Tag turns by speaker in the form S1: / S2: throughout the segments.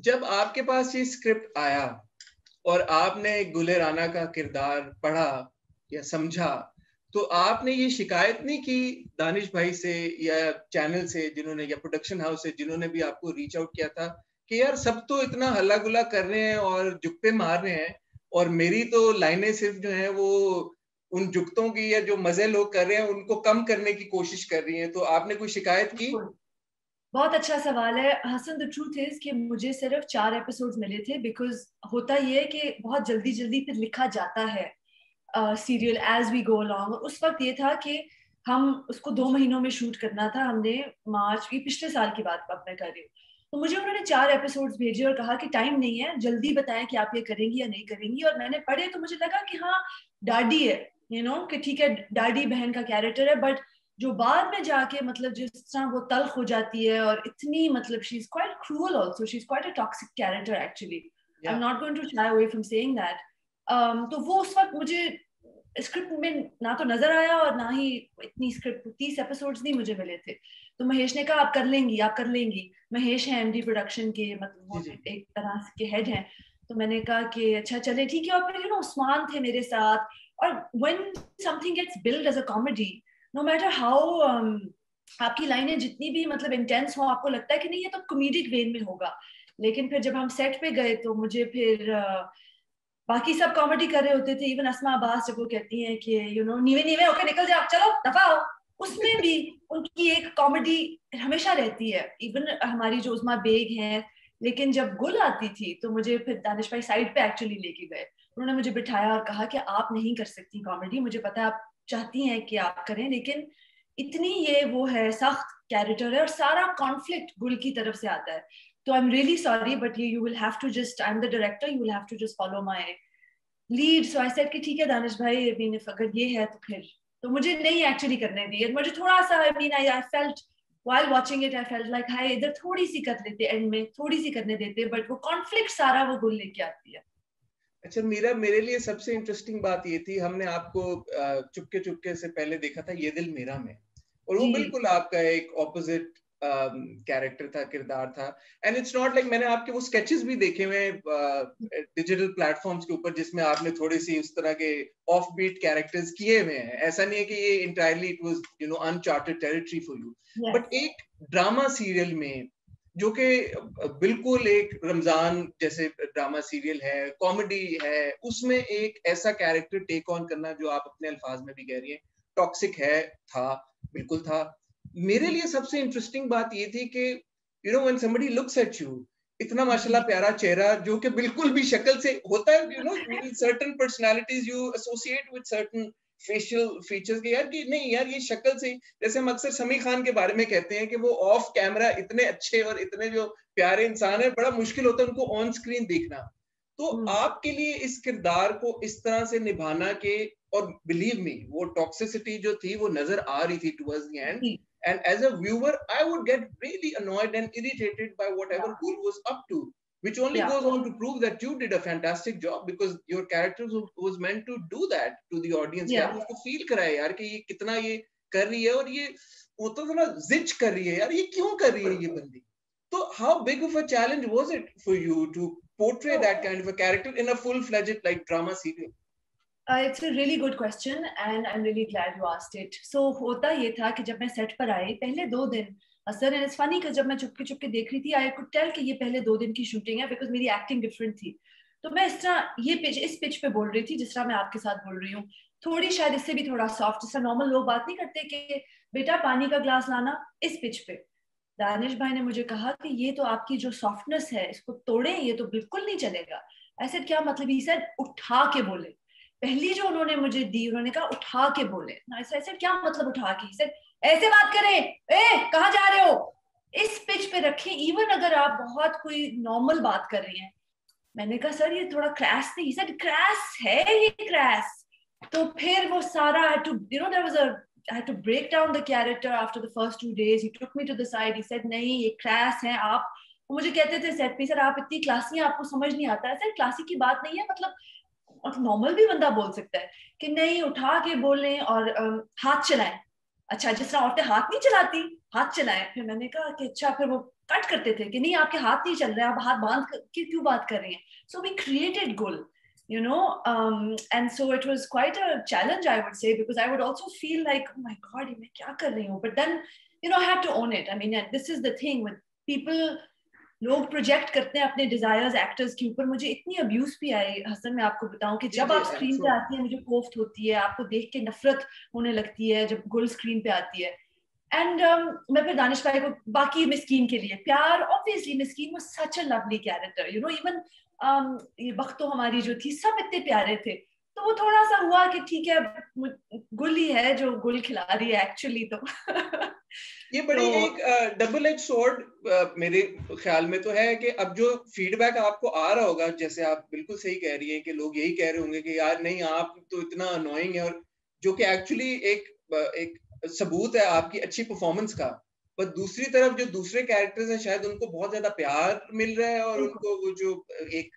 S1: जब आपके पास ये स्क्रिप्ट आया और आपने गुले राना का किरदार पढ़ा या समझा, तो आपने ये शिकायत नहीं की दानिश भाई से या चैनल से जिन्होंने या प्रोडक्शन हाउस से जिन्होंने भी आपको रीच आउट किया था कि यार सब तो इतना हल्ला गुल्ला कर रहे हैं और जुक्ते मार रहे हैं और मेरी तो लाइनें सिर्फ जो है वो उन जुक्तों की या जो मजे लोग कर रहे हैं उनको कम करने की कोशिश कर रही हैं, तो आपने कोई शिकायत की?
S2: बहुत अच्छा सवाल है हसन। द ट्रूथ इज कि मुझे सिर्फ 4 एपिसोड्स मिले थे, बिकॉज होता ये है कि बहुत जल्दी जल्दी फिर लिखा जाता है serial as we go along. उस वक्त ये था कि हम उसको 2 महीनों में शूट करना था। हमने मार्च की पिछले साल की बात अब मैं कर रही हूँ। तो मुझे उन्होंने 4 एपिसोड्स भेजे और कहा कि टाइम नहीं है, जल्दी बताएं कि आप ये करेंगी या नहीं करेंगी। और मैंने पढ़े तो मुझे लगा कि हाँ डाडी है, कि ठीक है डाडी बहन का कैरेक्टर है, बट जो बाद में जाके मतलब जिस तरह वो तल्ख हो जाती है और इतनी मतलब she is quite cruel also, she is quite a toxic character actually. I am not going to shy away from saying that. तो वो उस वक्त मुझे स्क्रिप्ट में ना तो नजर आया और ना ही इतनी स्क्रिप्ट 30 एपिसोड्स नहीं मुझे मिले थे। तो महेश ने कहा आप कर लेंगी, आप कर लेंगी। महेश है एमडी प्रोडक्शन के, मतलब
S1: जी
S2: वो
S1: जी।
S2: एक तरह के हेड हैं। तो मैंने कहा कि अच्छा चले ठीक है। और फिर उस्मान थे मेरे साथ। और when something gets build as a comedy, no matter how आपकी लाइनें जितनी भी मतलब इंटेंस हो, आपको लगता है कि नहीं ये तो कॉमेडिक वेन में होगा। लेकिन फिर जब हम सेट पे गए तो मुझे फिर बाकी सब कॉमेडी कर रहे होते थे। इवन अस्मा अब्बास जब वो कहती हैं कि नीवे नीवे होके निकल जाओ, चलो दफा हो, उसमें भी उनकी एक कॉमेडी हमेशा रहती है। इवन हमारी जो उस्मा बेग हैं। लेकिन जब गुल आती थी तो मुझे फिर दानिश भाई साइड पे एक्चुअली लेके गए। उन्होंने मुझे बिठाया और कहा कि आप नहीं कर सकती कॉमेडी, मुझे पता है आप चाहती हैं कि आप करें, लेकिन इतनी ये वो है सख्त कैरेक्टर है और सारा कॉन्फ्लिक्ट गुल की तरफ से आता है। तो I am really sorry but you will have to just, I am the director, you will have to just follow my lead. So I said कि ठीक है दानिश भाई, आई मीन अगर ये है तो फिर तो मुझे नहीं एक्चुअली करने दी। मुझे थोड़ा सा I mean I felt while watching it I felt like हाय इधर थोड़ी सी कर लेते, एंड में थोड़ी सी करने देते, बट वो कॉन्फ्लिक्ट सारा वो गुल लेके आती है।
S1: अच्छा, मेरे लिए सबसे इंटरेस्टिंग बात ये थी, हमने आपको चुपके चुपके से पहले देखा था ये दिल मेरा में, और वो
S2: जी
S1: बिल्कुल आपका एक ऑपोजिट कैरेक्टर था, किरदार था। एंड इट्स नॉट लाइक, मैंने आपके वो स्केचेस भी देखे हुए डिजिटल प्लेटफॉर्म्स के ऊपर जिसमें आपने थोड़ी सी उस तरह के ऑफ बीट कैरेक्टर्स किए हुए हैं। ऐसा नहीं है कि ये entirely it was uncharted territory for you.
S2: Yes
S1: but एक ड्रामा सीरियल में जो कि बिल्कुल एक रमजान जैसे ड्रामा सीरियल है, कॉमेडी है, उसमें एक ऐसा कैरेक्टर टेक ऑन करना जो आप अपने अल्फाज में भी कह रही हैं टॉक्सिक है, था, बिल्कुल था। मेरे लिए सबसे इंटरेस्टिंग बात ये थी कि when somebody looks at you, इतना माशाल्लाह प्यारा चेहरा जो कि बिल्कुल भी शक्ल से होता है, certain personalities you associate with certain facial features के, यार कि नहीं यार ये शक्ल से, जैसे हम अक्सर समी खान के बारे में कहते हैं कि वो ऑफ कैमरा इतने अच्छे और इतने जो प्यारे इंसान है, बड़ा मुश्किल होता है उनको ऑन स्क्रीन देखना। तो आपके लिए इस किरदार को इस तरह से निभाना के, और बिलीव मी वो टॉक्सिसिटी जो थी वो नजर आ रही थी towards the end, and as a viewer I would get really annoyed and irritated by whatever Gul was up to, which only
S2: या
S1: goes on to prove that you did a fantastic job because your character was meant to do that to the audience।
S2: या
S1: यार उसको feel कराए यार कि ये कितना ये कर रही है, और ये वो तो थोड़ा जिच कर रही है यार, ये क्यों कर रही है ये बंदी। तो how big of a challenge was it for you to portray that kind of a character in a full-fledged like drama serial?
S2: It's a really good question and I am really glad you asked it. So होता ये था कि जब मैं set पर आई पहले 2 दिन, sir and it's funny कि जब मैं चुपके चुपके देख रही थी आई कुड टेल कि ये पहले 2 दिन की शूटिंग है, बिकॉज मेरी एक्टिंग डिफरेंट थी। तो मैं इस तरह ये पिच इस पिच पे बोल रही थी जिस तरह मैं आपके साथ बोल रही हूँ, थोड़ी शायद इससे भी थोड़ा सॉफ्ट, जिस तरह नॉर्मल लोग बात नहीं करते कि बेटा पानी का ग्लास लाना, इस पिच पे। दानिश भाई ने मुझे कहा कि ये तो आपकी जो सॉफ्टनेस है इसको तोड़े, ये तो बिल्कुल नहीं चलेगा। ऐसे क्या मतलब, ही सेड उठा के बोले। पहली जो उन्होंने मुझे दी, उन्होंने कहा उठा के बोले। ऐसे ऐसे क्या मतलब उठा के, सेड ऐसे बात करें, ए कहाँ जा रहे हो, इस पिच पे रखे। इवन अगर आप बहुत कोई नॉर्मल बात कर रही हैं, मैंने कहा सर ये थोड़ा क्रैश नहीं, सर क्रैश है ये क्रैश। तो फिर वो सारा I had to, there was I had to break down the character after the first 2 days. He took me to the side. He said नहीं ये क्रैश है आप। वो मुझे कहते थे सेट पे, सर आप इतनी क्लासी हैं आपको समझ नहीं आता है। सर क्लासी की बात नहीं है, मतलब नॉर्मल भी बंदा बोल सकता है कि नहीं उठा के बोलें और हाथ चलाएं। अच्छा जिस तरह औरतें हाथ नहीं चलाती, हाथ चलाएं। फिर मैंने कहा कि अच्छा, फिर वो कट करते थे कि नहीं आपके हाथ नहीं चल रहे, आप हाथ बांध के क्यों बात कर रहे हैं. सो वी क्रिएटेड गुल, you know, and so it was quite a challenge, I would say, because I would also feel like, oh my god, मैं क्या कर रही हूँ, but then you know I had to own it. I mean, this is the thing with people, लोग project करते हैं अपने desires actors के ऊपर. मुझे इतनी अब्यूज भी आई हसन, मैं आपको बताऊं कि जब आप स्क्रीन पे आती है मुझे कोफ्त होती है, आपको देख के नफरत होने लगती है जब गुल स्क्रीन पे आती है. एंड मैं फिर दानिश भाई को, बाकी मिस्कीन के लिए प्यार, obviously Miskeen was such a lovely character, you know, even ये बख्तो हमारी जो थी सब इतने प्यारे थे. तो वो थोड़ा सा हुआ कि ठीक है गुल ही है जो गुल खिला रही है एक्चुअली. तो
S1: ये बड़ी एक डबल एज स्वॉर्ड मेरे ख्याल में तो है कि अब जो फीडबैक आपको आ रहा होगा, जैसे आप बिल्कुल सही कह रही हैं कि लोग यही कह रहे होंगे कि यार नहीं आप तो इतना अनोइंग है, और जो कि एक्चुअली एक सबूत है आपकी अच्छी परफॉर्मेंस का. पर दूसरी तरफ जो दूसरे कैरेक्टर्स हैं शायद उनको बहुत ज्यादा प्यार मिल रहा है, और उनको वो जो एक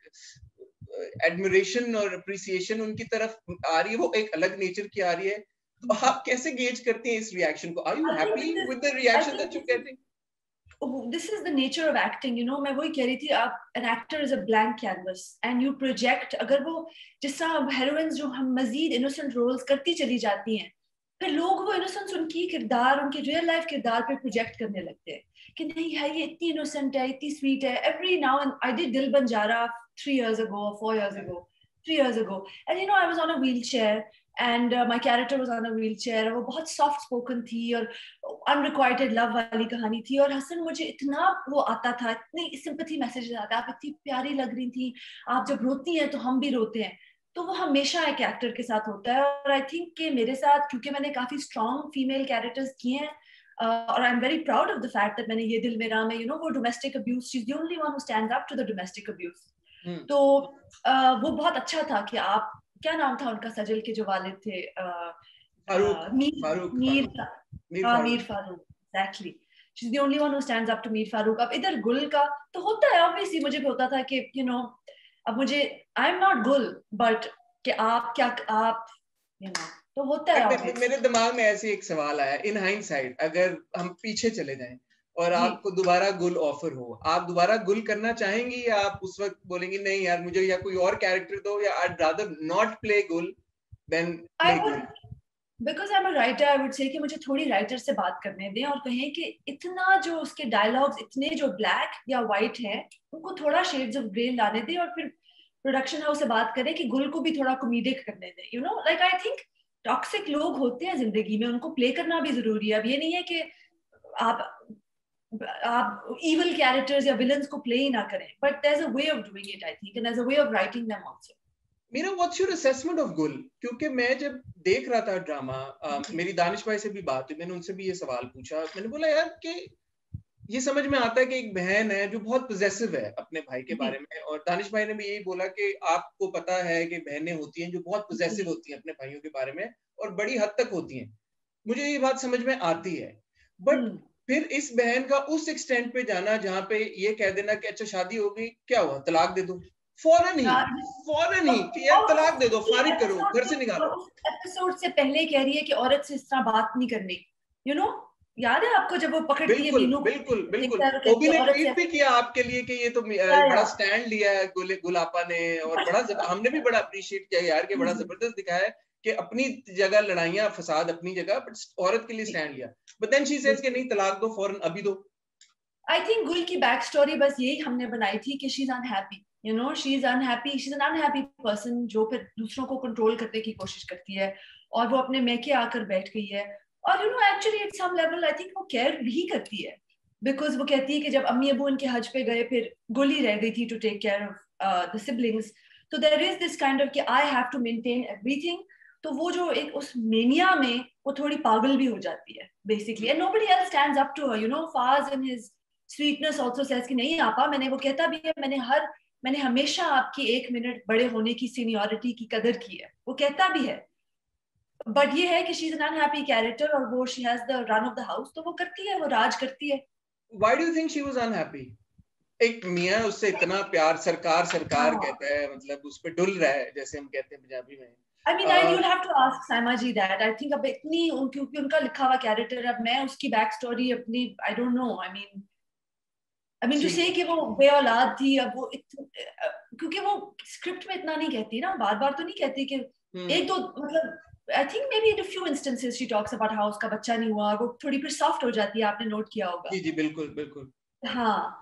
S1: एडमिरेशन और अप्रिसिएशन उनकी तरफ आ रही है, वो एक अलग नेचर की आ रही है. तो आप कैसे गेज करते हैं इस रिएक्शन को? Are you happy with the reaction that you getting?
S2: This is the nature of acting, you know. मैं वही कह रही थी, आप an actor is a blank canvas and you project. अगर वो जिस तरह heroines जो हम मजीद innocent roles करती चली जाती हैं, फिर लोग वो innocence उनकी किरदार, उनके real life किरदार पे प्रोजेक्ट करने लगते हैं कि नहीं है ये इतनी innocent है, इतनी sweet है. Every now and I did Dil Banjara 3 years ago or 4 years ago, 3 years ago, and you know I was on a wheelchair and my character was on a wheelchair. वो बहुत soft spoken थी और unrequited love वाली कहानी थी, और हसन मुझे इतना वो आता था, इतनी sympathy messages आते, आप इतनी प्यारी लग रही थी, आप जब रोती हैं तो हम भी रोते हैं. तो वो हमेशा एक एक्टर के साथ होता है, और आई थिंक कि मेरे साथ, क्योंकि मैंने काफी स्ट्रॉन्ग फीमेल कैरेक्टर्स किए हैं, और I am very proud of the fact that मैंने ये दिल मेरा में, यू नो, वो domestic abuse, she is the only one who stands up to the domestic abuse. तो वो बहुत अच्छा था कि आप, क्या नाम था उनका सजल के जो वालिद थे, Mir Farooq, exactly. She is the only one who stands up to Mir Farooq. अब इधर गुल का तो होता है, ऑब्वियसली मुझे भी होता था कि यू नो, अब मुझे, आई एम नॉट गुल बट कि आप क्या, आप यू नो, तो होता है.
S1: मेरे दिमाग में ऐसे एक सवाल आया इन हाइंडसाइट, अगर हम पीछे चले जाएं और आपको दोबारा गुल ऑफर हो, आप दोबारा गुल करना चाहेंगी, या आप उस वक्त बोलेंगी नहीं यार मुझे या कोई और कैरेक्टर दो, या I'd rather not play गुल than play गुल?
S2: Because I'm a writer, I would say कि मुझे थोड़ी राइटर से बात करने दें और कहें कि इतना जो उसके डायलॉग्स इतने जो ब्लैक या व्हाइट हैं, उनको थोड़ा शेड्स ऑफ ग्रे लाने दें, और फिर प्रोडक्शन हाउस से बात करें कि गुल को भी थोड़ा कॉमेडिक करने दें. You know, like I think toxic लोग होते हैं जिंदगी में, उनको प्ले करना भी जरूरी है. अब ये नहीं है कि आप evil characters या villains को play ही ना करें, but there's a way of doing it, I think, and there's a way of writing them also.
S1: Meera, what's your assessment of गुल? क्योंकि मैं जब देख रहा था ड्रामा, मेरी दानिश भाई से भी बात हुई, मैंने उनसे भी ये सवाल पूछा. मैंने बोला यार कि ये समझ में आता है कि एक बहन है जो बहुत पोजेसिव है अपने भाई के बारे में, और दानिश भाई ने भी यही बोला कि आपको पता है कि बहनें होती हैं जो बहुत पोजेसिव होती हैं अपने भाइयों के बारे में, और बड़ी हद तक होती हैं. मुझे ये बात समझ में आती है, बट फिर इस बहन का उस एक्सटेंट पे जाना जहां पे ये कह देना कि अच्छा शादी हो गई, क्या हुआ, तलाक दे दो, फौरन ही कि यार तलाक दे दो, फारिग करो, घर से निकालो.
S2: उस एपिसोड से पहले कह रही है कि औरत से इस तरह बात नहीं करनी. यू नो, याद है आपको जब वो पकड़ती है मीनू?
S1: बिल्कुल. ओबी ने ट्वीट भी किया आपके लिए कि ये तो बड़ा स्टैंड लिया है गुलापा ने, और बड़ा हमने भी बड़ा अप्रिशिएट किया यार कि बड़ा जबरदस्त दिखाया है कि अपनी जगह लड़ाइयां फसाद अपनी जगह, बट औरत के लिए स्टैंड लिया. बट देन शी सेज कि नहीं तलाक दो, फौरन अभी दो.
S2: आई थिंक गुल की बैक स्टोरी बस यही हमने बनाई थी कि she is unhappy, you know, she is unhappy, she is an unhappy person जो फिर दूसरों को कंट्रोल करने की कोशिश करती है, और वो अपने मैके आकर बैठ गई है. और you know actually at some level I think वो केयर भी करती है, बिकॉज वो कहती है कि जब अम्मी अबू उनके हज पे गए फिर गुल ही रह गई थी to take care of the siblings. तो there is this kind of कि I have to maintain everything. तो वो जो एक उस मेनिया में वो थोड़ी पागल भी हो जाती है basically, and nobody else stands up to her. You know, Faaz in his sweetness also says कि नहीं आपा, मैंने, वो कहता भी है, मैंने हमेशा आपकी 1 मिनट बड़े होने की सीनियरिटी की कदर की है, वो कहता भी है. बट ये है कि she is an unhappy character, और वो she has the run of the house, तो वो करती है, वो राज करती है.
S1: Why do you think she was unhappy? एक मियां उससे इतना प्यार, सरकार कहता है, मतलब उस पे डुल रहा है जैसे हम कहते हैं पंजाबी में.
S2: I mean, you'll have to ask Saima ji that. I think अब इतनी क्योंकि उनका लिखा हुआ कैरेक्टर, अब मैं उसकी बैक स्टोरी अपनी, I don't know. I mean, I mean to say कि वो बे औलाद थी, अब वो क्योंकि वो स्क्रिप्ट में इतना नहीं कहती ना, बार बार तो नहीं कहती कि एक दो, मतलब I think may be in a few instances she talks about how उसका बच्चा नहीं हुआ, और वो थोड़ी फिर सॉफ्ट हो जाती है, आपने नोट किया होगा।
S1: जी जी बिल्कुल बिल्कुल।
S2: हाँ,